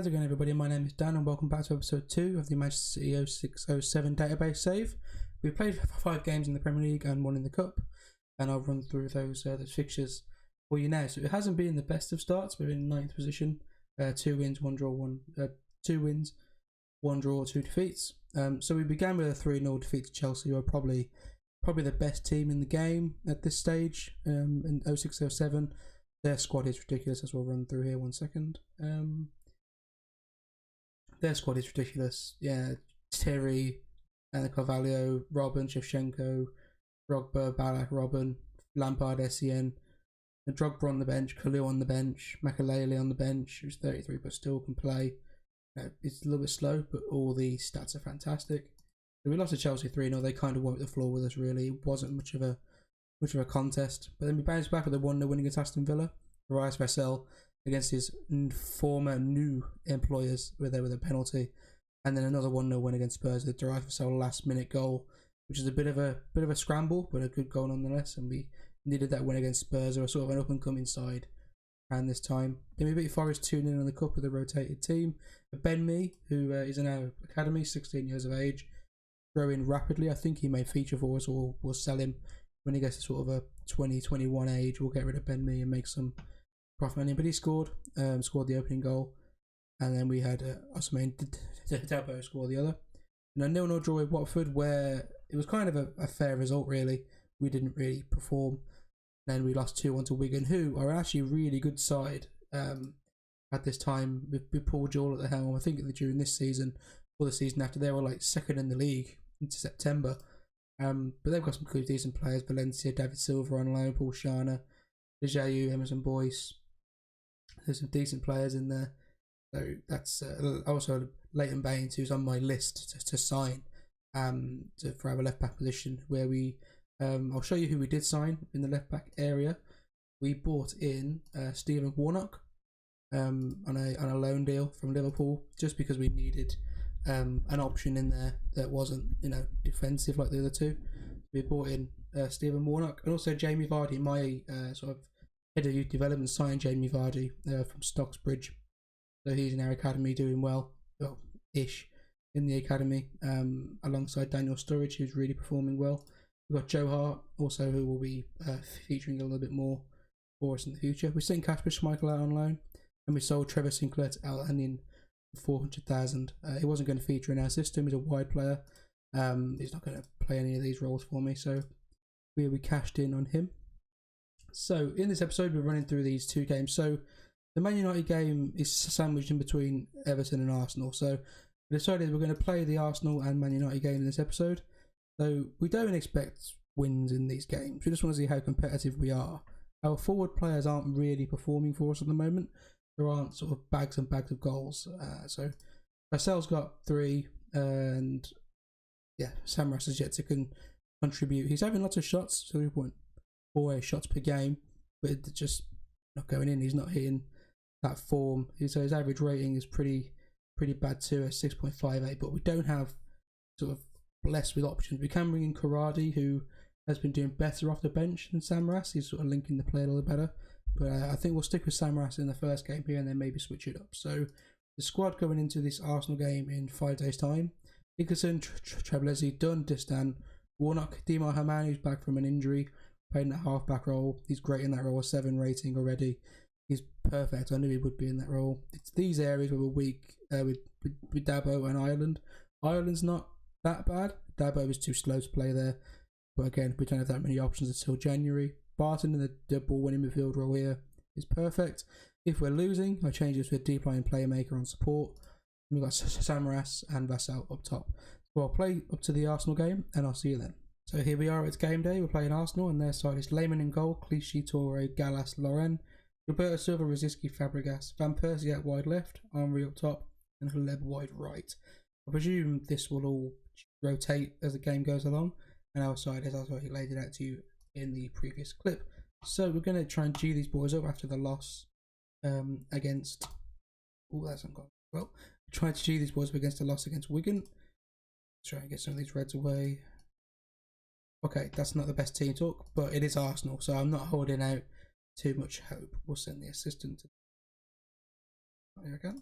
How's it going, everybody? My name is Dan and welcome back to episode 2 of the Manchester City 06-07 database save. We've played 5 games in the Premier League and 1 in the Cup, and I'll run through those fixtures for you now. So it hasn't been the best of starts. We're in 9th position, 2 wins, 1 draw, 2 wins, 1 draw, 2 defeats. So we began with a 3-0 defeat to Chelsea, who are probably the best team in the game at this stage in 06-07. Their squad is ridiculous, as we'll run through here 1 second. Their squad is ridiculous. Yeah, Terry, Carvalho, Robben, Shevchenko, Drogba, Ballack, Robben, Lampard, Essien, Drogba on the bench, Kalou on the bench, Makelele on the bench, who's 33 but still can play. It's a little bit slow, but all the stats are fantastic. We lost to Chelsea 3-0. They kind of wiped the floor with us, really. It wasn't much of a contest. But then we bounced back with a 1-0 winning against Aston Villa. Rice Vassell against his former new employers with a penalty, and then another 1-0 win against Spurs. The Rice Vassell last minute goal, which is a bit of a scramble, but a good goal nonetheless. And we needed that win against Spurs, who are sort of an up and coming side. And this time, then we beat Forest 2-0 in the Cup with a rotated team. Ben Mee, who is in our academy, 16 years of age, growing rapidly. I think he may feature for us, or we'll sell him when he gets to sort of a 20-21 age. We'll get rid of Ben Mee and make some profit money. But he scored the opening goal, and then we had Ousmane Dabo score the other. And a 0-0 draw with Watford, where it was kind of a fair result, really. We didn't really perform. Then we lost 2-1 to Wigan, who are actually a really good side at this time, with Paul Jewell at the helm. I think during this season or the season after, they were like second in the league into September. But they've got some good, decent players: Valencia, David Silva on loan, Paul Shana, Dejayu, Emerson Boyce. There's some decent players in there. So that's also Leighton Baines, who's on my list to sign for our left back position, where we I'll show you who we did sign in the left back area. We bought in Stephen Warnock on a loan deal from Liverpool, just because we needed an option in there that wasn't defensive like the other two. We bought in Stephen Warnock, and also Jamie Vardy. My sort of head of youth development signed Jamie Vardy from Stocksbridge, so he's in our academy doing well-ish in the academy, alongside Daniel Sturridge, who's really performing well. We've got Joe Hart also, who will be featuring a little bit more for us in the future. We sent Kasper Schmeichel out on loan, and we sold Trevor Sinclair to Al Anion for 400,000. He wasn't going to feature in our system. He's a wide player. He's not going to play any of these roles for me, so we cashed in on him. So in this episode, we're running through these 2 games. So the Man United game is sandwiched in between Everton and Arsenal. So we decided we're going to play the Arsenal and Man United game in this episode. So we don't expect wins in these games. We just want to see how competitive we are. Our forward players aren't really performing for us at the moment. There aren't sort of bags and bags of goals. So Vassell's got 3, and Samaras is yet to contribute. He's having lots of shots, 3.48 shots per game, but it's just not going in. He's not hitting that form. So his average rating is pretty bad too, at 6.58. But we don't have sort of blessed with options. We can bring in Karadi, who has been doing better off the bench than Samaras. He's sort of linking the play a little better. But I think we'll stick with Samaras in the first game here, and then maybe switch it up. So the squad going into this Arsenal game in 5 days' time: Dickerson, Trabelsi, Dunn, Distan, Warnock, Dima Haman, who's back from an injury, playing that half-back role. He's great in that role, a 7 rating already. He's perfect. I knew he would be in that role. It's these areas where we're weak with Dabo and Ireland. Ireland's not that bad. Dabo is too slow to play there. But again, we don't have that many options until January. Barton in the ball-winning midfield role here is perfect. If we're losing, I change this to a deep-line playmaker on support. We've got Samaras and Vassell up top. So I'll play up to the Arsenal game, and I'll see you then. So here we are, it's game day. We're playing Arsenal, and their side is Lehmann in goal, Clichy, Toure, Gallas, Loren, Roberto Silva, Rosicky, Fabregas, Van Persie out wide left, Henry up top, and Haleb wide right. I presume this will all rotate as the game goes along, and our side, as I already laid it out to you in the previous clip. So we're going to try and G these boys up after the loss against... Oh, that's not gone. Well, try to G these boys up against the loss against Wigan. Let's try and get some of these Reds away. Okay, that's not the best team talk, but it is Arsenal, so I'm not holding out too much hope. We'll send the assistant to... There we go.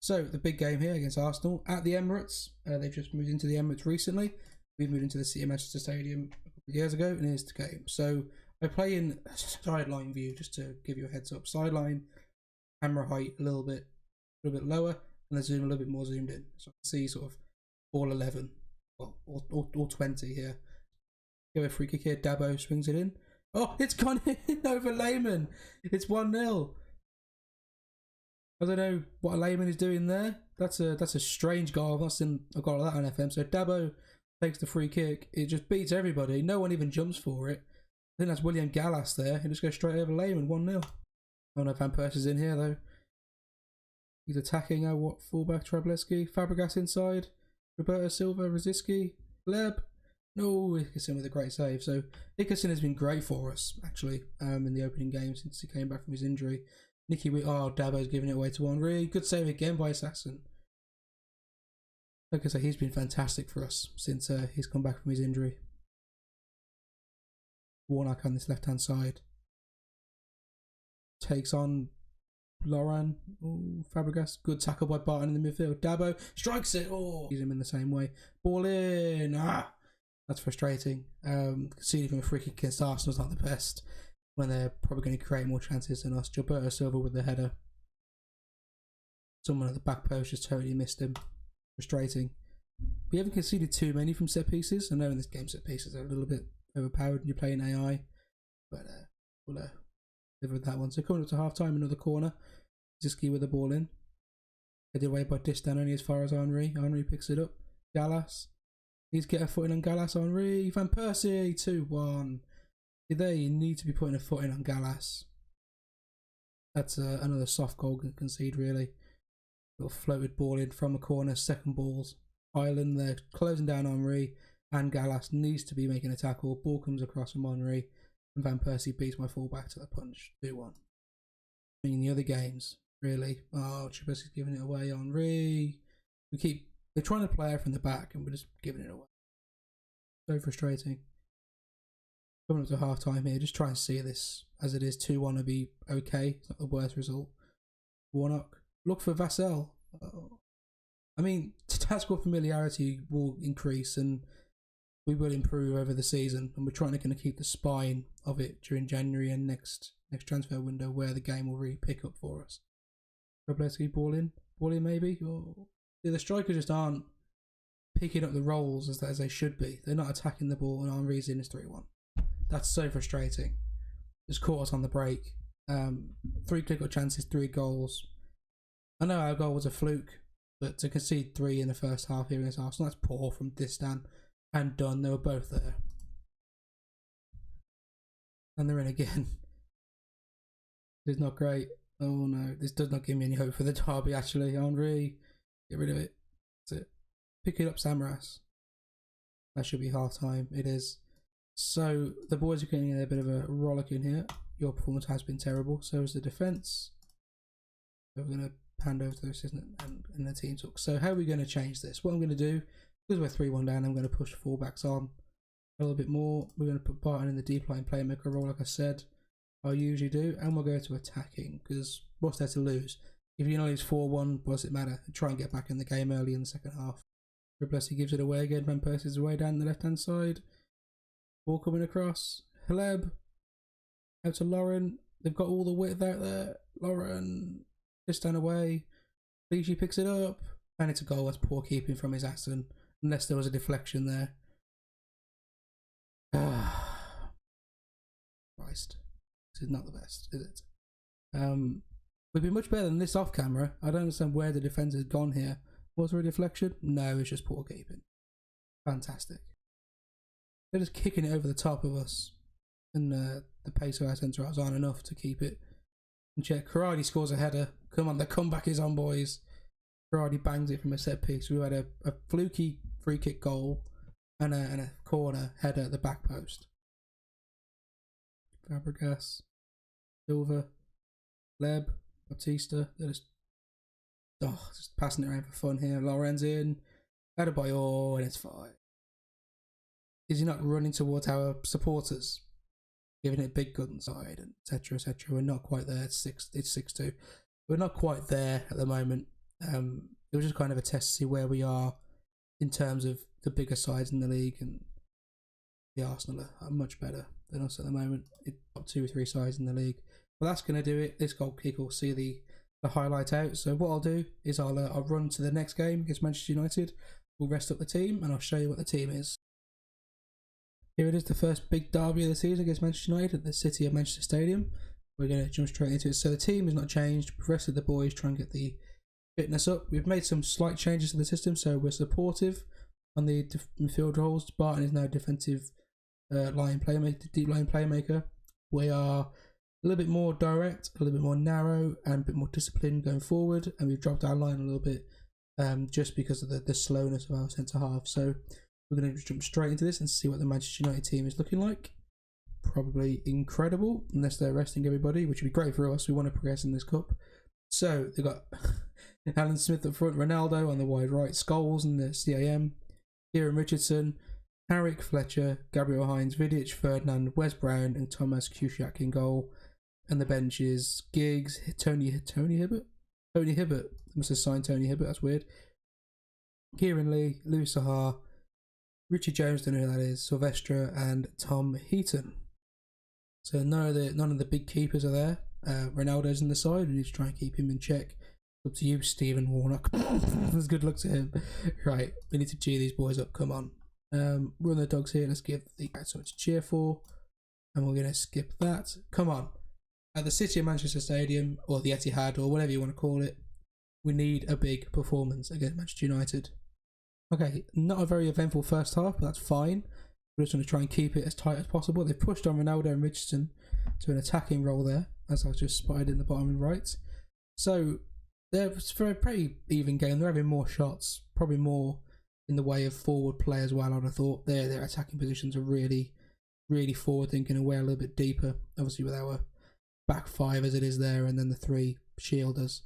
So the big game here against Arsenal at the Emirates. They've just moved into the Emirates recently. We moved into the City of Manchester Stadium a couple of years ago, and here's the game. So I play in sideline view just to give you a heads up. Sideline, camera height a little bit lower, and then zoom a little bit more zoomed in, so I can see sort of all 11 or 20 here. Go a free kick here. Dabo swings it in. Oh, it's gone in over Lehmann. It's 1-0. I don't know what Lehmann is doing there. That's a strange goal. I've not seen a goal like that on FM. So Dabo takes the free kick. It just beats everybody. No one even jumps for it. I think that's William Gallas there. He just goes straight over Lehmann. 1-0. Oh no, Van Persie's in here though. He's attacking our fullback Trableski. Fabregas inside. Roberto Silva, Rosicky, Leb. No, Ickerson with a great save. So Ickerson has been great for us actually in the opening game since he came back from his injury. Dabo's giving it away to Henry. Good save again by Assassin. Like I say, he's been fantastic for us since he's come back from his injury. Warnock on this left hand side takes on Lauren. Oh, Fabregas. Good tackle by Barton in the midfield. Dabo strikes it. Oh, use him in the same way. Ball in. That's frustrating. Conceding from a free kick against Arsenal's not the best when they're probably going to create more chances than us. Gilberto Silva with the header. Someone at the back post just totally missed him. Frustrating. We haven't conceded too many from set pieces. I know in this game set pieces are a little bit overpowered when you're playing AI, but we'll live with that one. So coming up to half time, another corner. Ziski with the ball in. Headed away by Distan only as far as Henry. Henry picks it up. Gallas. Needs to get a foot in on Gallas. Henry. Van Persie. 2-1. There you need to be putting a foot in on Gallas. That's another soft goal to concede really. Little floated ball in from a corner. Second balls. Ireland there closing down Henry. And Gallas needs to be making a tackle. Ball comes across from Henry. And Van Persie beats my fullback to the punch. 2-1. I mean, the other games, really. Oh, Trubiski's giving it away. Henry. They're trying to play out from the back and we're just giving it away. So frustrating. Coming up to half time here, just try and see this as it is. 2-1 will be okay. It's not the worst result. Warnock. Look for Vassell. Oh. I mean, tactical familiarity will increase and we will improve over the season, and we're trying to kind of keep the spine of it during January and next transfer window where the game will really pick up for us. Robleski ball in maybe, or the strikers just aren't picking up the roles as they should be. They're not attacking the ball, and Henry's in is 3-1. That's so frustrating. Just caught us on the break. 3 click-up chances, 3 goals. I know our goal was a fluke, but to concede 3 in the first half here against Arsenal, that's poor from Distan and Dunn. They were both there. And they're in again. This is not great. Oh no, this does not give me any hope for the derby actually. Henry, get rid of it. That's it. Pick it up, Samaras. That should be half time. It is. So the boys are getting a bit of a rollick in here. Your performance has been terrible. So is the defence. So we're going to hand over to the assistant and the team talk. So how are we going to change this? What I'm going to do, because we're 3-1 down, I'm going to push fullbacks on a little bit more. We're going to put Barton in the deep line playmaker role, like I said. I usually do, and we'll go to attacking because what's there to lose? If you know it's 4-1, what does it matter? Try and get back in the game early in the second half. Roblesi gives it away again. Van Persie's away down the left hand side. Ball coming across. Haleb out to Lauren. They've got all the width out there. Lauren just down away. Fiji picks it up, and it's a goal. That's poor keeping from his Aston, unless there was a deflection there. Christ. This is not the best, is it? We've been much better than this off camera. I don't understand where the defence has gone here. Was there a deflection? No, it's just poor keeping. Fantastic. They're just kicking it over the top of us. And the pace of our centre halves aren't enough to keep it in check. Karadi scores a header. Come on, the comeback is on, boys. Karadi bangs it from a set piece. We had a fluky free kick goal and a corner header at the back post. Fabregas, Silva, Leb, Batista. They're just passing it around for fun here. Lorenz in. Adebayor, and it's fine. Is he not running towards our supporters? Giving it big gun side, and etc. etc. We're not quite there. It's 6-2. We're not quite there at the moment. It was just kind of a test to see where we are in terms of the bigger sides in the league, and the Arsenal are much better than us at the moment. Top 2 or 3 sides in the league. But that's going to do it. This goal kick will see the highlight out. So what I'll do is I'll run to the next game against Manchester United. We'll rest up the team and I'll show you what the team is. Here it is, the first big derby of the season against Manchester United at the City of Manchester Stadium. We're going to jump straight into it. So the team is not changed. The rest of the boys try and get the fitness up. We've made some slight changes to the system, so we're supportive on the midfield roles. Barton is now defensive line playmaker, deep line playmaker. We are a little bit more direct, a little bit more narrow, and a bit more disciplined going forward. And we've dropped our line a little bit just because of the slowness of our centre half. So we're going to jump straight into this and see what the Manchester United team is looking like. Probably incredible, unless they're resting everybody, which would be great for us. We want to progress in this cup. So they've got Alan Smith up front, Ronaldo on the wide right, Scholes in the CAM, Kieran Richardson, Harrick, Fletcher, Gabriel Hines, Vidic, Ferdinand, Wes Brown, and Thomas Kuszczak in goal. And the bench is Giggs, Tony Hibbert. I must have signed Tony Hibbert. That's weird. Kieran Lee, Louis Saha, Richie Jones, don't know who that is, Sylvestre, and Tom Heaton. So none of the big keepers are there. Ronaldo's in the side. We need to try and keep him in check. Up to you, Stephen Warnock. There's good luck to him. Right, we need to cheer these boys up. Come on. Run the dogs here. Let's give the guys something to cheer for. And we're going to skip that. Come on. At the City of Manchester Stadium, or the Etihad, or whatever you want to call it, we need a big performance against Manchester United. Okay, not a very eventful first half, but that's fine. We're just going to try and keep it as tight as possible. They've pushed on Ronaldo and Richardson to an attacking role there, as I just spotted in the bottom right. So it's for a pretty even game. They're having more shots, probably more in the way of forward play as well. I'd have thought their attacking positions are really, really forward thinking and we're a little bit deeper, obviously with our back 5 as it is there, and then the 3 shielders.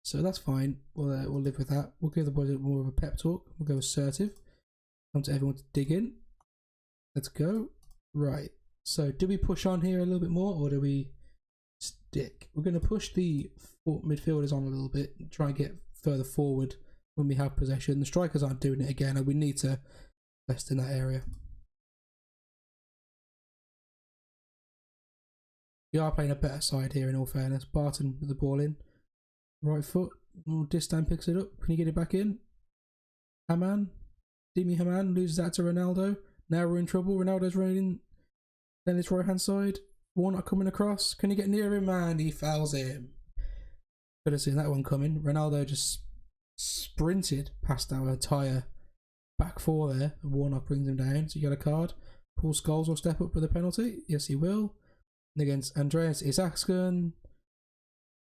So that's fine. We'll live with that. We'll give the boys a bit more of a pep talk. We'll go assertive. Come to everyone to dig in. Let's go. Right. So do we push on here a little bit more, or do we stick? We're going to push the midfielders on a little bit and try and get further forward when we have possession. The strikers aren't doing it again, and we need to invest in that area. We are playing a better side here in all fairness. Barton with the ball in. Right foot. Distan picks it up. Can you get it back in? Haman. Dimi Haman loses that to Ronaldo. Now we're in trouble. Ronaldo's running down this right hand side. Warnock coming across. Can you get near him, man? He fouls him. Could have seen that one coming. Ronaldo just sprinted past our entire back 4 there. Warnock brings him down. So you get a card. Paul Scholes will step up for the penalty. Yes, he will. And against Andreas Isaksson.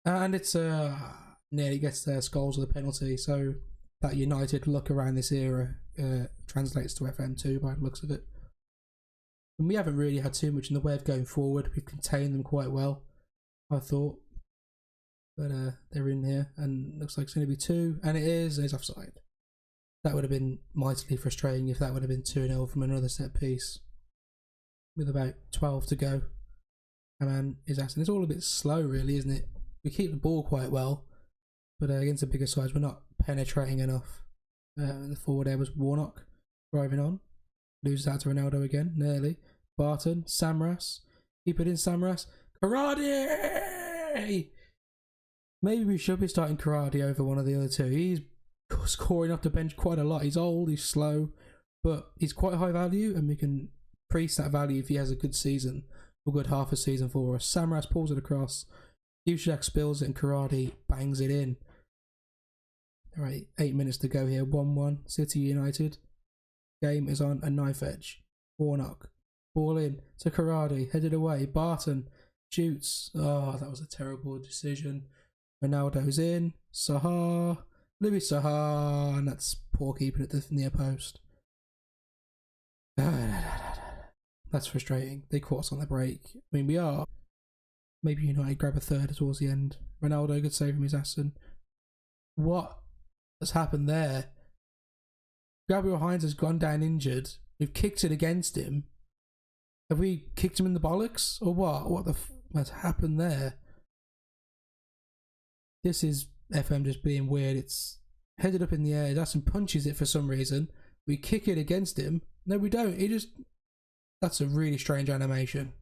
And it's nearly gets there. Scholes with the penalty. So that United look around this era translates to FM2 by the looks of it. And we haven't really had too much in the way of going forward. We've contained them quite well, I thought. But they're in here, and looks like it's going to be 2, and it is, and it's offside. That would have been mightily frustrating if that would have been 2-0 from another set piece. With about 12 to go. And is asking. It's all a bit slow, really, isn't it? We keep the ball quite well, but against the bigger sides, we're not penetrating enough. The forward there was Warnock driving on. Loses out to Ronaldo again, nearly. Barton, Samras. Keep it in, Samras. Karate! Maybe we should be starting Karate over one of the other 2. He's scoring off the bench quite a lot. He's old, he's slow, but he's quite high value, and we can priest that value if he has a good season, or good half a season for us. Samras pulls it across. Kuszczak spills it, and Karate bangs it in. Alright, 8 minutes to go here. 1-1, City United. Game is on a knife edge. Warnock. Ball in to Karate. Headed away. Barton shoots. Oh, that was a terrible decision. Ronaldo's in. Saha. Louis Saha. And that's poor keeping at the near post. That's frustrating. They caught us on the break. I mean, we are. Maybe United grab a third towards the end. Ronaldo could save him his Aston. What has happened there? Gabriel Hines has gone down injured. We've kicked it against him. Have we kicked him in the bollocks? Or what? What the has happened there? This is FM just being weird. It's headed up in the air. Dawson punches it for some reason. We kick it against him. No, we don't. He just... That's a really strange animation.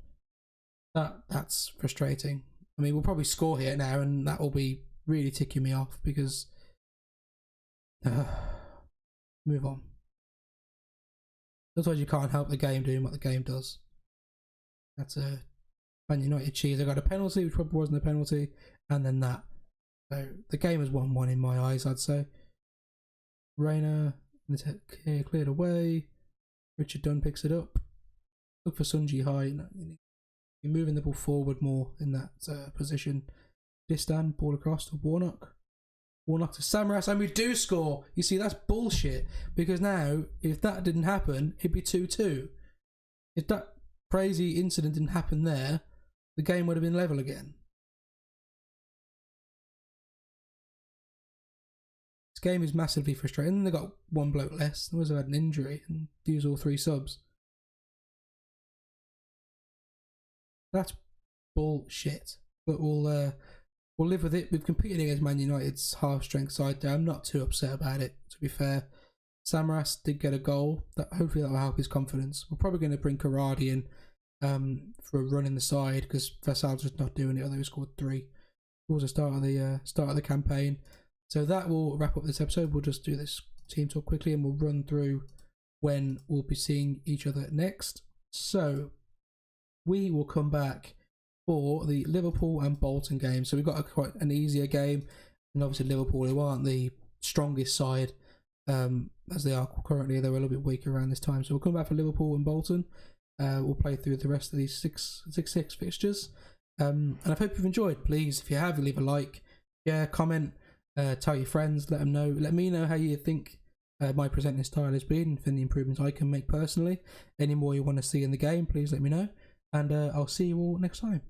That's frustrating. I mean, we'll probably score here now, and that will be really ticking me off because... move on. Otherwise, you can't help the game doing what the game does. That's a Man United cheese. I got a penalty, which probably wasn't a penalty, and then that. So the game has 1-1 in my eyes, I'd say. Reina cleared away. Richard Dunn picks it up. Look for Sun Ji-hai. You're moving the ball forward more in that position. Distan, ball across to Warnock. Warnock to Samaras, and we do score. You see, that's bullshit. Because now, if that didn't happen, it'd be 2-2. If that crazy incident didn't happen there, the game would have been level again. This game is massively frustrating. And they got one bloke less. They must have had an injury and use all 3 subs. That's bullshit. But we'll live with it. We've competed against Man United's half-strength side there. I'm not too upset about it, to be fair. Samaras did get a goal. Hopefully that will help his confidence. We're probably going to bring Karadi in for a run in the side because Vasal's just not doing it, although he scored 3 towards the start of the campaign. So that will wrap up this episode. We'll just do this team talk quickly and we'll run through when we'll be seeing each other next. So we will come back for the Liverpool and Bolton game. So we've got quite an easier game, and obviously Liverpool, who aren't the strongest side as they are currently, they were a little bit weaker around this time. So we'll come back for Liverpool and Bolton. We'll play through the rest of these six fixtures, and I hope you've enjoyed. Please, if you have, leave a like, share, comment, tell your friends, let them know. Let me know how you think my presenting style has been, if any improvements I can make personally. Any more you want to see in the game, please let me know. And I'll see you all next time.